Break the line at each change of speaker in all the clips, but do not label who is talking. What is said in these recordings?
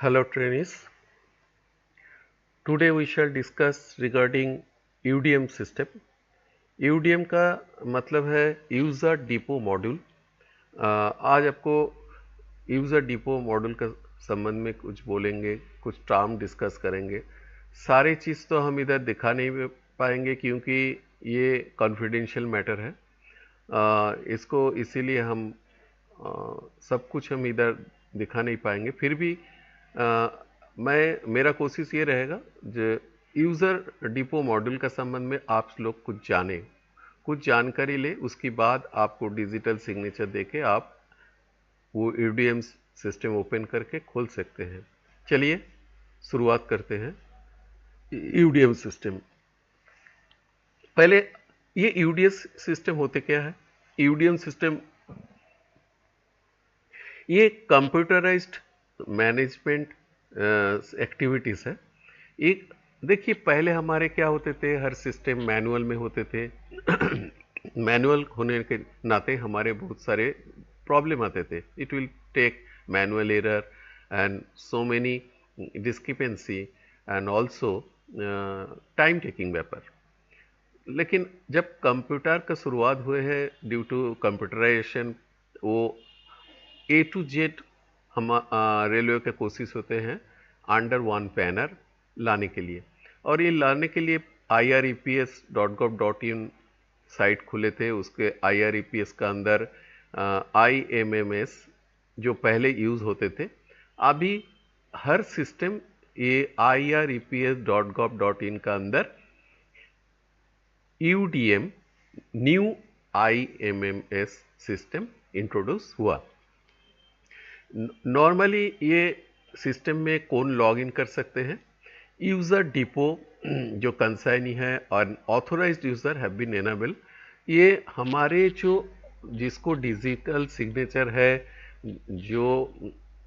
Hello trainees. Today we shall discuss regarding UDM system. UDM का मतलब है user depot module. आज आपको यूज़र डिपो मॉड्यूल का संबंध में कुछ बोलेंगे, कुछ टर्म डिस्कस करेंगे। सारी चीज़ तो हम इधर दिखा नहीं पाएंगे क्योंकि ये कॉन्फिडेंशियल मैटर है। इसको इसीलिए हम सब कुछ हम इधर दिखा नहीं पाएंगे। फिर भी मेरा कोशिश ये रहेगा जो यूज़र डिपो मॉड्यूल का संबंध में आप लोग कुछ जाने, कुछ जानकारी ले, उसके बाद आपको डिजिटल सिग्नेचर देके आप वो यूडीएम सिस्टम ओपन करके खोल सकते हैं। चलिए शुरुआत करते हैं यूडीएम सिस्टम। पहले ये यूडीएस सिस्टम होते क्या है? यूडीएम सिस्टम ये कंप्यूटराइज्ड मैनेजमेंट एक्टिविटीज़ है। एक देखिए, पहले हमारे क्या होते थे, हर सिस्टम मैनुअल में होते थे। मैनुअल होने के नाते हमारे बहुत सारे प्रॉब्लम आते थे। It will take manual error and so many discrepancy and also time taking वेपर। लेकिन जब कंप्यूटर का शुरुआत हुए हैं ड्यू टू कंप्यूटराइजेशन, वो ए टू जेड हम रेलवे के कोशिश होते हैं अंडर वन पैनर लाने के लिए। और ये लाने के लिए irEPS.gov.in साइट खुले थे। उसके irEPS का अंदर IMMS जो पहले यूज़ होते थे, अभी हर सिस्टम ये irEPS.gov.in का अंदर UDM new IMMS system introduce हुआ। नॉर्मली ये सिस्टम में कौन लॉगिन कर सकते हैं? यूज़र डिपो जो कंसाइनी है और authorised user have been enable. ये हमारे जिसको डिजिटल सिग्नेचर है, जो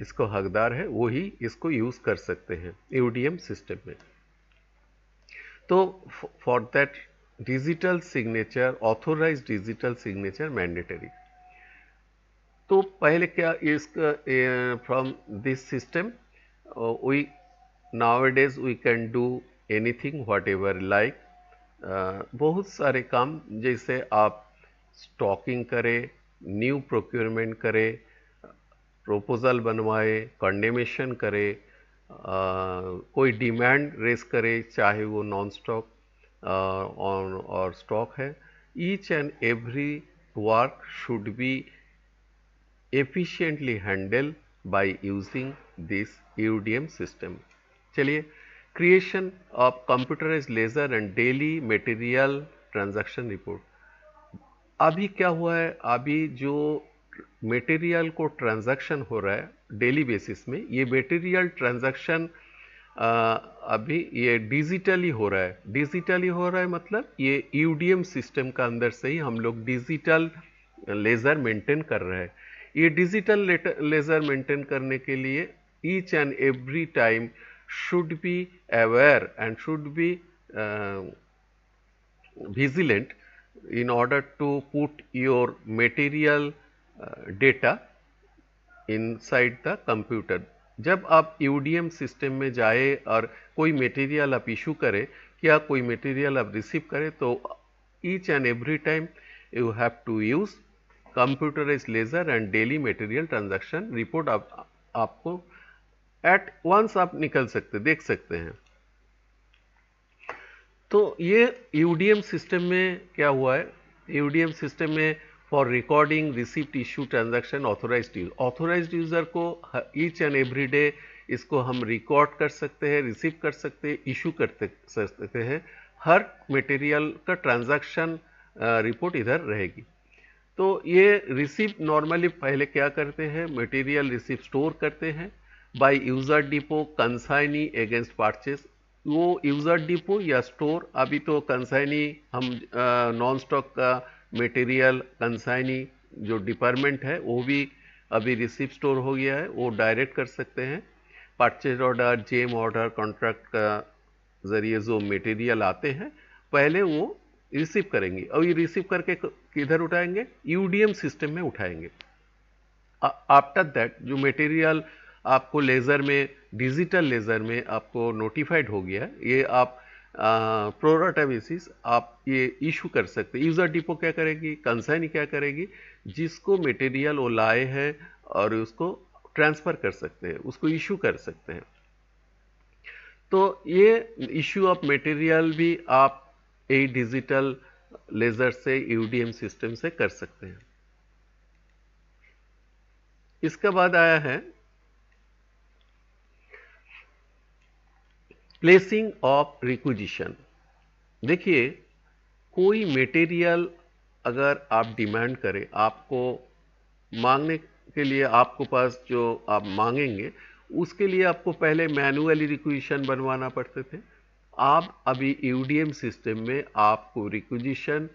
इसको हकदार है, वही इसको यूज़ कर सकते हैं यूडीएम सिस्टम में। तो for that digital signature, authorised digital signature mandatory. तो पहले क्या इसका from this system we nowadays we can do anything whatever like. बहुत सारे काम, जैसे आप स्टॉकिंग करें, न्यू प्रोक्योरमेंट करें, प्रपोजल बनवाए, कंडेमेशन करे, कोई डिमांड रेस करे, चाहे वो नॉन स्टॉक और स्टॉक है। Each and every work should be efficiently handled by using this UDM system. चलिए, creation of computerized ledger and daily material transaction report। अभी क्या हुआ है, अभी जो मटेरियल को ट्रांजैक्शन हो रहा है डेली बेसिस में, ये मटेरियल ट्रांजैक्शन अभी ये डिजिटली हो रहा है। डिजिटली हो रहा है मतलब ये यूडीएम सिस्टम का अंदर से ही हम लोग डिजिटल लेजर मेंटेन कर रहे हैं। ये डिजिटल लेजर मेंटेन करने के लिए each and every time should be aware and should be vigilant in order to put your material data inside the computer। जब आप यूडीएम सिस्टम में जाए और कोई मटेरियल आप इशू करें, क्या कोई मटेरियल आप रिसीव करें, तो each and every time you have to use computerised ledger and daily material transaction report. आपको एट वंस आप निकल सकते, देख सकते हैं। तो ये यूडीएम सिस्टम में क्या हुआ है, यूडीएम सिस्टम में for recording receipt issue transaction authorised user को ईच एंड एवरी डे इसको हम रिकॉर्ड कर सकते हैं, रिसीव कर सकते हैं, इशू कर सकते हैं। हर मटेरियल का ट्रांजैक्शन रिपोर्ट इधर रहेगी। तो ये रिसिप्ट नॉर्मली पहले क्या करते हैं, मटेरियल रिसिप्ट स्टोर करते हैं by user depot consignee against purchase. वो यूजर डिपो या स्टोर, अभी तो कंसाइनी हम नॉन स्टॉक का मटेरियल कंसाइनी जो डिपार्टमेंट है वो भी अभी रिसिप्ट स्टोर हो गया है, वो डायरेक्ट कर सकते हैं। Purchase order, GeM order, contract का जरिए जो मटेरियल आते हैं पहले वो रिसीव करेंगे, और ये रिसीव करके किधर उठाएंगे, यूडीएम सिस्टम में उठाएंगे। आफ्टर दैट जो मटेरियल आपको लेज़र में, डिजिटल लेज़र में आपको नोटिफाइड हो गया, ये आप प्रोराटा बेसिस आप ये इशू कर सकते हैं। यूज़र डिपो क्या करेगी, कंसाइनी क्या करेगी, जिसको मटेरियल वो लाए हैं और उसको ट्रांसफ़र कर सकते हैं, उसको इशू कर सकते हैं। तो ये इशू ऑफ मटेरियल भी आप एक डिजिटल लेज़र से, यूडीएम सिस्टम से कर सकते हैं। इसके बाद आया है प्लेसिंग ऑफ रिक्विजिशन। देखिए, कोई मटेरियल अगर आप डिमांड करें, आपको मांगने के लिए, आपको पास जो आप मांगेंगे उसके लिए आपको पहले मैनुअली रिक्विजिशन बनवाना पड़ते थे। आप अभी यूडीएम सिस्टम में आपको रिक्विजिशन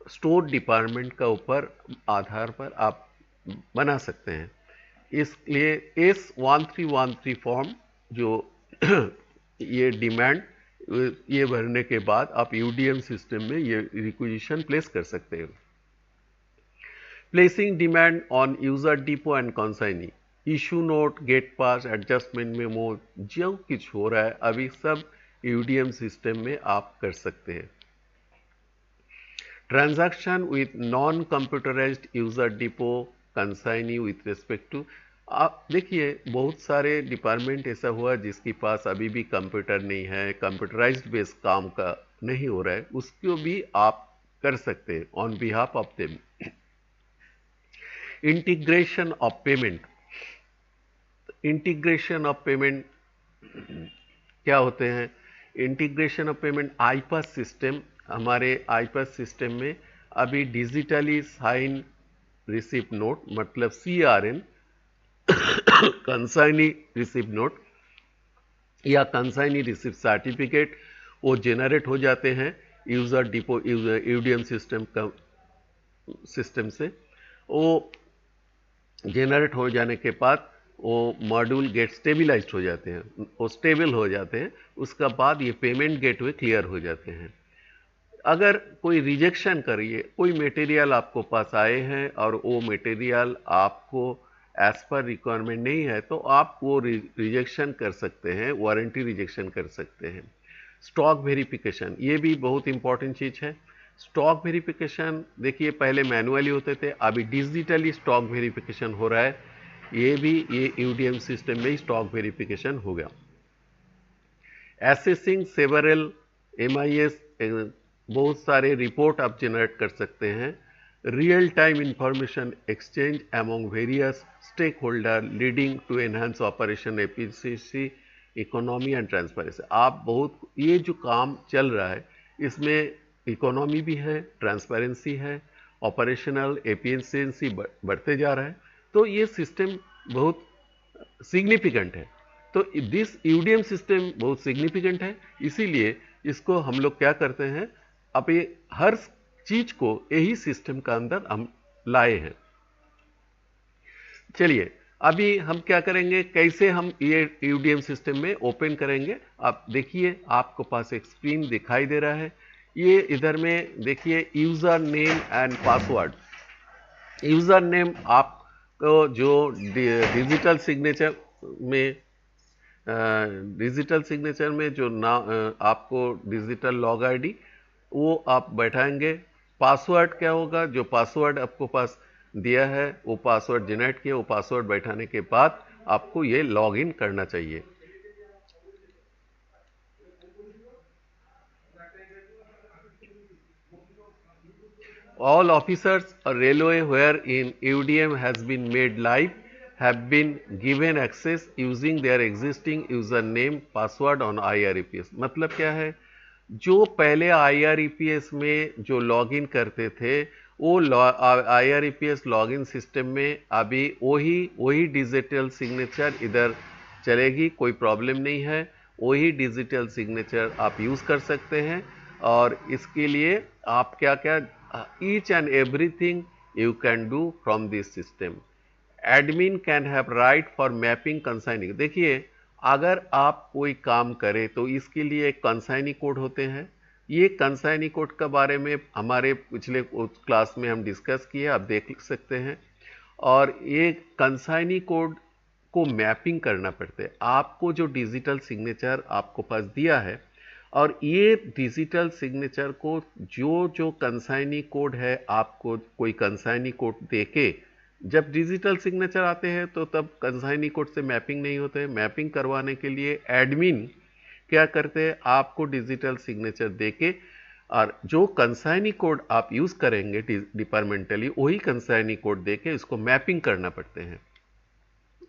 स्टोर डिपार्टमेंट का ऊपर आधार पर आप बना सकते हैं। इसलिए S1313 फॉर्म जो ये डिमांड ये भरने के बाद आप यूडीएम सिस्टम में ये रिक्विजिशन प्लेस कर सकते हैं। Placing demand on user depot and consignee, issue note, gate pass, adjustment memo, जो कुछ हो रहा है अभी सब यूडीएम सिस्टम में आप कर सकते हैं। Transaction with non computerised user depot consignee with respect to, आप देखिए बहुत सारे डिपार्टमेंट ऐसा हुआ जिसके पास अभी भी कंप्यूटर नहीं है, कंप्यूटराइज्ड बेस्ड काम का नहीं हो रहा है, उसको भी आप कर सकते हैं on behalf of them. Integration of payment, integration of payment क्या होते हैं, इंटीग्रेशन ऑफ पेमेंट आईपास सिस्टम, हमारे आईपास सिस्टम में अभी डिजिटली साइन रिसिप्ट नोट मतलब CRN कंसाइनी रिसिप्ट नोट या कंसाइनी रिसिप्ट सर्टिफिकेट वो जेनरेट हो जाते हैं यूजर डिपो यूडीएम सिस्टम से। वो जेनरेट हो जाने के बाद वो मॉड्यूल गेट स्टेबलाइज्ड हो जाते हैं, वो स्टेबल हो जाते हैं, उसका बाद ये पेमेंट गेटवे क्लियर हो जाते हैं। अगर कोई रिजेक्शन करिए, कोई मटेरियल आपको पास आए हैं और वो मटेरियल आपको एज पर रिक्वायरमेंट नहीं है तो आप वो रिजेक्शन कर सकते हैं, वारंटी रिजेक्शन कर सकते हैं। स्टॉक वेरिफिकेशन, ये भी बहुत इंपॉर्टेंट चीज़ है। स्टॉक वेरिफिकेशन देखिए पहले मैनुअली होते थे, अभी डिजिटली स्टॉक वेरिफिकेशन हो रहा है, ये यूडीएम सिस्टम में ही स्टॉक वेरिफिकेशन हो गया। एसेसिंग सेवरल MIS, बहुत सारे रिपोर्ट आप जनरेट कर सकते हैं। Real time information exchange among various stake holder leading to enhance operation efficiency, economy and transparency. आप बहुत, ये जो काम चल रहा है इसमें इकोनॉमी भी है, ट्रांसपेरेंसी है, ऑपरेशनल एफिशिएंसी बढ़ते जा रहा है, तो ये सिस्टम बहुत सिग्निफिकेंट है। तो दिस यूडीएम सिस्टम बहुत सिग्निफिकेंट है, इसीलिए इसको हम लोग क्या करते हैं, अब ये हर चीज को यही सिस्टम का अंदर हम लाए हैं। चलिए अभी हम क्या करेंगे, कैसे हम ये यूडीएम सिस्टम में ओपन करेंगे। आप देखिए आपको पास एक स्क्रीन दिखाई दे रहा है, ये इधर में देखिए user name and password. User name आपको जो डिजिटल सिग्नेचर में जो आपको डिजिटल लॉग आईडी वो आप बैठाएंगे। पासवर्ड क्या होगा, जो पासवर्ड आपको पास दिया है वो पासवर्ड जनरेट किया, वो पासवर्ड बैठाने के बाद आपको ये लॉग इन करना चाहिए। All officers or railway wherein UDM has been made live have been given access using their existing username password on IREPS। मतलब क्या है, जो पहले IREPS में जो लॉगिन करते थे वो IREPS लॉगिन सिस्टम में अभी वही डिजिटल सिग्नेचर इधर चलेगी, कोई प्रॉब्लम नहीं है, वही डिजिटल सिग्नेचर आप यूज़ कर सकते हैं। और इसके लिए आप क्या क्या each and everything you can do from this system। admin can have right for mapping consigning। देखिए अगर आप कोई काम करें तो इसके लिए एक कंसाइनी कोड होते हैं, ये कंसाइनी कोड के बारे में हमारे पिछले क्लास में हम डिस्कस किए, आप देख सकते हैं। और ये कंसाइनी कोड आपको मैपिंग करना पड़ता है। आपको जो डिजिटल सिग्नेचर आपको पास दिया है और ये डिजिटल सिग्नेचर को जो जो कंसाइनी कोड है, आपको कोई कंसाइनी कोड देके, जब डिजिटल सिग्नेचर आते हैं तो तब कंसाइनी कोड से मैपिंग नहीं होते। मैपिंग करवाने के लिए एडमिन क्या करते हैं, आपको डिजिटल सिग्नेचर देके और जो कंसाइनी कोड आप यूज करेंगे डिपार्टमेंटली, वही कंसाइनी कोड देके इसको मैपिंग करना पड़ते हैं।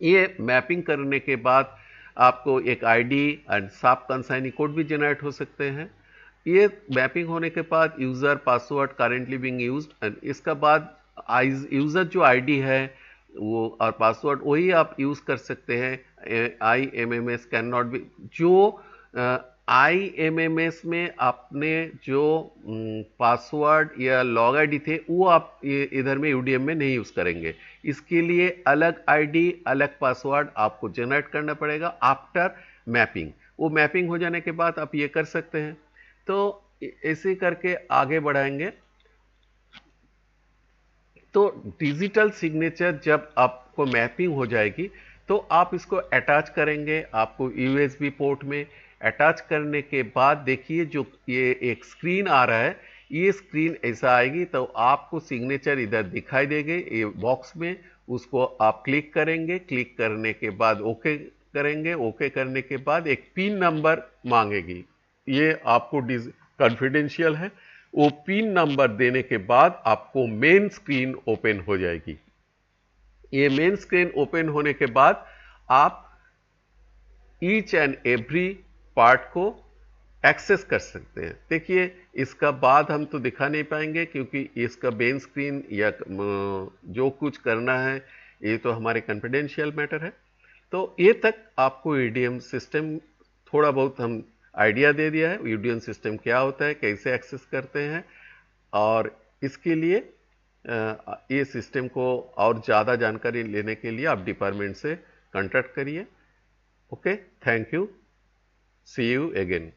ये मैपिंग करने के बाद आपको एक आईडी एंड साफ कंसाइनी कोड भी जनरेट हो सकते हैं। ये मैपिंग होने के बाद user password currently being used, and इसका बाद यूजर जो आईडी है वो और पासवर्ड वही आप यूज कर सकते हैं। IMMS कैन नॉट बी, जो IMMS में आपने जो पासवर्ड या लॉग आईडी थे वो आप इधर में UDM में नहीं यूज करेंगे। इसके लिए अलग आईडी अलग पासवर्ड आपको जनरेट करना पड़ेगा आफ्टर मैपिंग। वो मैपिंग हो जाने के बाद आप ये कर सकते हैं। तो ऐसे करके आगे बढ़ाएंगे। तो डिजिटल सिग्नेचर जब आपको मैपिंग हो जाएगी तो आप इसको अटैच करेंगे आपको USB पोर्ट में। अटैच करने के बाद देखिए जो ये एक स्क्रीन आ रहा है, ये स्क्रीन ऐसा आएगी तो आपको सिग्नेचर इधर दिखाई देगी ये बॉक्स में। उसको आप क्लिक करेंगे, क्लिक करने के बाद ओके करेंगे। ओके करने के बाद एक पिन नंबर मांगेगी, ये आपको कॉन्फिडेंशियल है। वो पिन नंबर देने के बाद आपको मेन स्क्रीन ओपन हो जाएगी। ये मेन स्क्रीन ओपन होने के बाद आप ईच एंड एवरी पार्ट को एक्सेस कर सकते हैं। देखिए इसका बाद हम तो दिखा नहीं पाएंगे क्योंकि इसका मेन स्क्रीन या जो कुछ करना है ये तो हमारे कॉन्फिडेंशियल मैटर है। तो ये तक आपको ईडीएम सिस्टम थोड़ा बहुत हम आइडिया दे दिया है। ईडीएम सिस्टम क्या होता है, कैसे एक्सेस करते हैं, और इसके लिए ये सिस्टम को और ज़्यादा जानकारी लेने के लिए आप डिपार्टमेंट से कॉन्टैक्ट करिए। Okay, thank you, see you again.